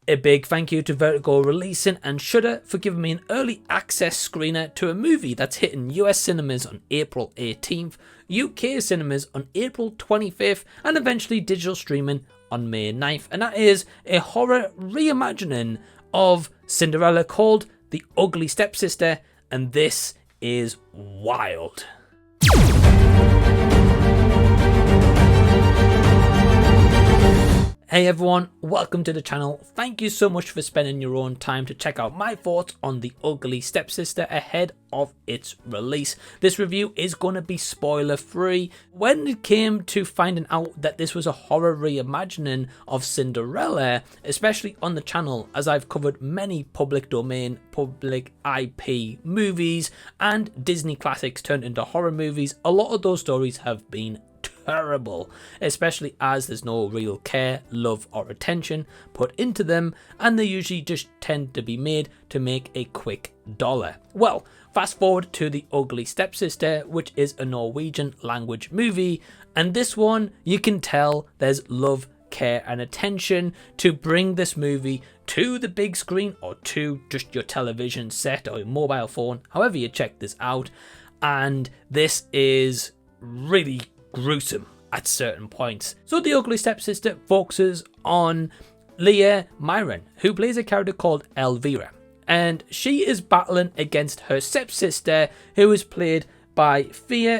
A big thank you to Veritgo Releasing and Shudder for giving me an early access screener to a movie that's hitting US cinemas on April 18th, UK cinemas on April 25th, and eventually digital streaming on May 9th. And that is a horror reimagining of Cinderella called The Ugly Stepsister, and this is wild. Hey everyone, welcome to the channel. Thank you so much for spending your own time to check out my thoughts on The Ugly Stepsister ahead of its release. This review is going to be spoiler free. When it came to finding out that this was a horror reimagining of Cinderella, especially on the channel, as I've covered many public domain, public IP movies and Disney classics turned into horror movies, a lot of those stories have been terrible, especially as there's no real care, love or attention put into them, and they usually just tend to be made to make a quick dollar. Well, fast forward to The Ugly Stepsister, which is a Norwegian language movie, and this one you can tell there's love, care and attention to bring this movie to the big screen or to just your television set or your mobile phone, however you check this out. And this is really gruesome at certain points. So The Ugly Stepsister focuses on Leah Myron, who plays a character called Elvira, and she is battling against her stepsister, who is played by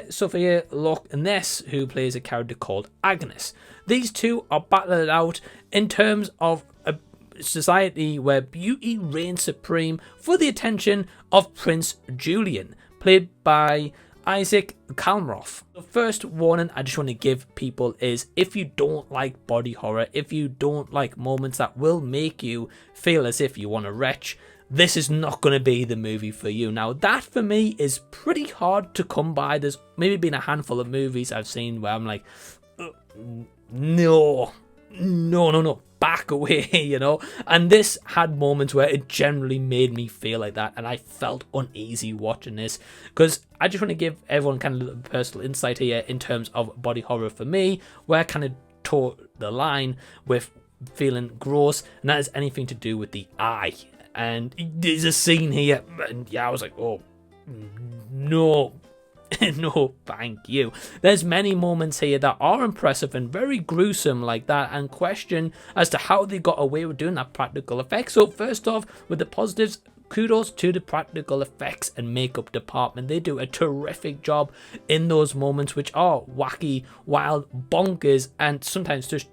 Sophia Loch Ness, who plays a character called Agnes. These two are battling it out in terms of a society where beauty reigns supreme for the attention of Prince Julian, played by Isaac Kalmroth. The first warning I just want to give people is, if you don't like body horror, if you don't like moments that will make you feel as if you want to retch, this is not going to be the movie for you. Now that for me is pretty hard to come by. There's maybe been a handful of movies I've seen where I'm like, no, back away, you know. And this had moments where it generally made me feel like that, and I felt uneasy watching this, because I just want to give everyone kind of a little personal insight here in terms of body horror for me, where I kind of tore the line with feeling gross, and that has anything to do with the eye. And there's a scene here, and yeah, I was like, oh no. No, thank you. There's many moments here that are impressive and very gruesome like that, and question as to how they got away with doing that practical effects. So first off, with the positives, kudos to the practical effects and makeup department. They do a terrific job in those moments, which are wacky, wild, bonkers, and sometimes just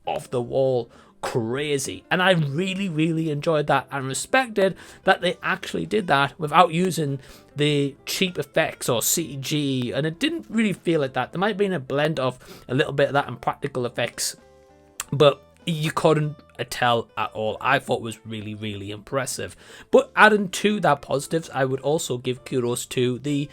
off the wall crazy. And I really enjoyed that and respected that they actually did that without using the cheap effects or CG, and it didn't really feel like that. There might have been a blend of a little bit of that and practical effects, but you couldn't tell at all. I thought it was really impressive. But adding to that positives, I would also give kudos to the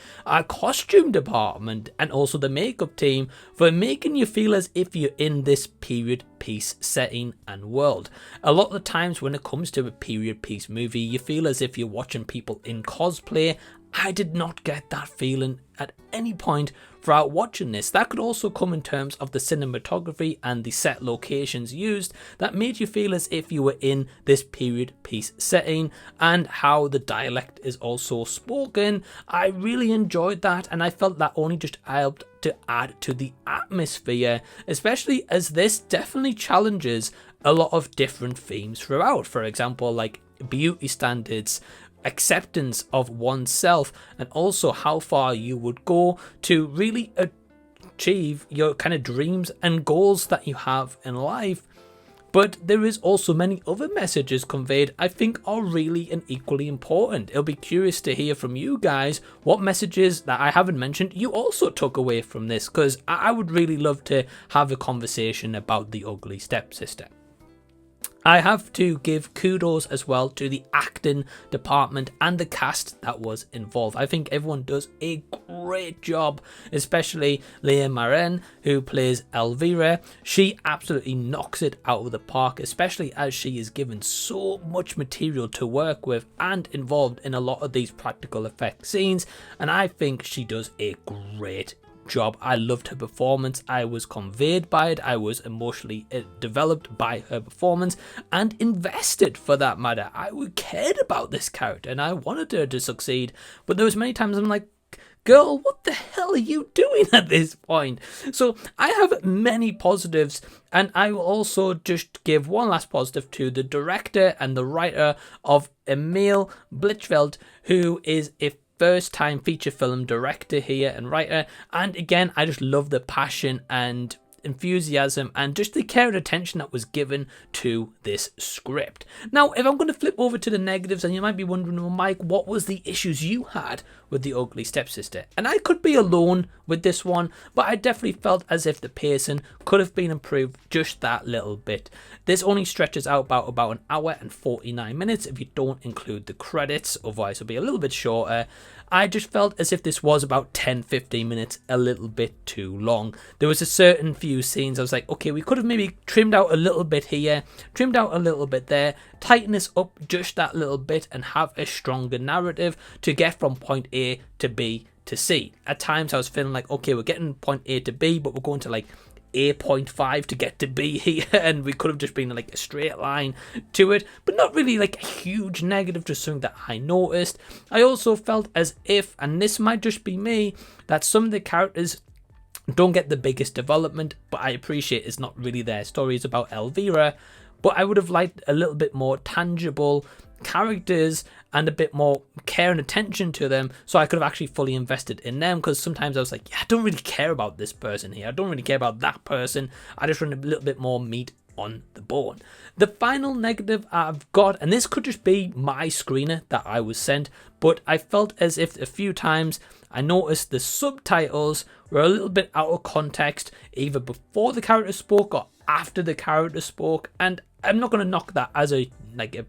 costume department and also the makeup team for making you feel as if you're in this period piece setting and world. A lot of the times when it comes to a period piece movie, you feel as if you're watching people in cosplay. I did not get that feeling at any point throughout watching this. That could also come in terms of the cinematography and the set locations used that made you feel as if you were in this period piece setting, and how the dialect is also spoken. I really enjoyed that, and I felt that only just helped to add to the atmosphere, especially as this definitely challenges a lot of different themes throughout. For example, like beauty standards, acceptance of oneself, and also how far you would go to really achieve your kind of dreams and goals that you have in life. But there is also many other messages conveyed I think are really and equally important. It'll be curious to hear from you guys what messages that I haven't mentioned you also took away from this, because I would really love to have a conversation about The Ugly Stepsister. I have to give kudos as well to the acting department and the cast that was involved. I think everyone does a great job, especially Leah Myron, who plays Elvira. She absolutely knocks it out of the park, especially as she is given so much material to work with and involved in a lot of these practical effect scenes, and I think she does a great job. I loved her performance. I was conveyed by it. I was emotionally developed by her performance and invested, for that matter. I cared about this character and I wanted her to succeed. But there was many times I'm like, girl, what the hell are you doing at this point? So I have many positives, and I will also just give one last positive to the director and the writer of Emil Blichfeld, who is a first-time feature film director here and writer. And again, I just love the passion and enthusiasm and just the care and attention that was given to this script. Now, if I'm going to flip over to the negatives, and you might be wondering, well, Mike, what was the issues you had with The Ugly Stepsister? And I could be alone with this one, but I definitely felt as if the pacing could have been improved just that little bit. This only stretches out about an hour and 49 minutes if you don't include the credits, otherwise it'll be a little bit shorter. I just felt as if this was about 10-15 minutes, a little bit too long. There was a certain few scenes I was like, okay, we could have maybe trimmed out a little bit here, trimmed out a little bit there, tighten this up just that little bit and have a stronger narrative to get from point A to B to C. At times I was feeling like, okay, we're getting point A to B, but we're going to like A.5 to get to B here, and we could have just been like a straight line to it, but not really like a huge negative, just something that I noticed. I also felt as if, and this might just be me, that some of the characters don't get the biggest development, but I appreciate it's not really their story, it's about Elvira, but I would have liked a little bit more tangible characters and a bit more care and attention to them, so I could have actually fully invested in them, because sometimes I was like, yeah, I don't really care about this person here, I don't really care about that person, I just want a little bit more meat on the bone. The final negative I've got, and this could just be my screener that I was sent, but I felt as if a few times I noticed the subtitles were a little bit out of context, either before the character spoke or after the character spoke, and I'm not going to knock that as a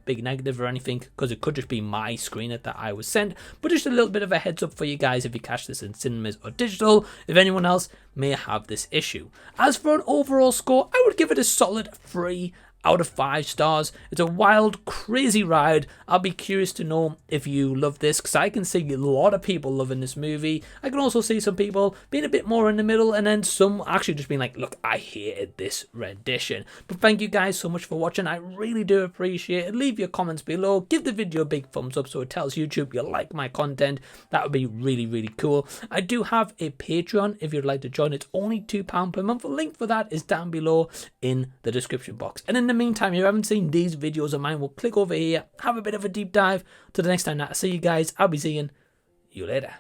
big negative or anything, because it could just be my screener that I was sent, but just a little bit of a heads up for you guys if you catch this in cinemas or digital, if anyone else may have this issue. As for an overall score, I would give it a solid 3 out of 5 stars. It's a wild, crazy ride. I'll be curious to know if you love this, because I can see a lot of people loving this movie. I can also see some people being a bit more in the middle, and then some actually just being like, look, I hated this rendition. But thank you guys so much for watching. I really do appreciate it. Leave your comments below. Give the video a big thumbs up so it tells YouTube you like my content. That would be really, really cool. I do have a Patreon if you'd like to join. It's only £2 per month. The link for that is down below in the description box. And in the meantime, if you haven't seen these videos of mine, we'll click over here, have a bit of a deep dive. Till the next time that I see you guys, I'll be seeing you later.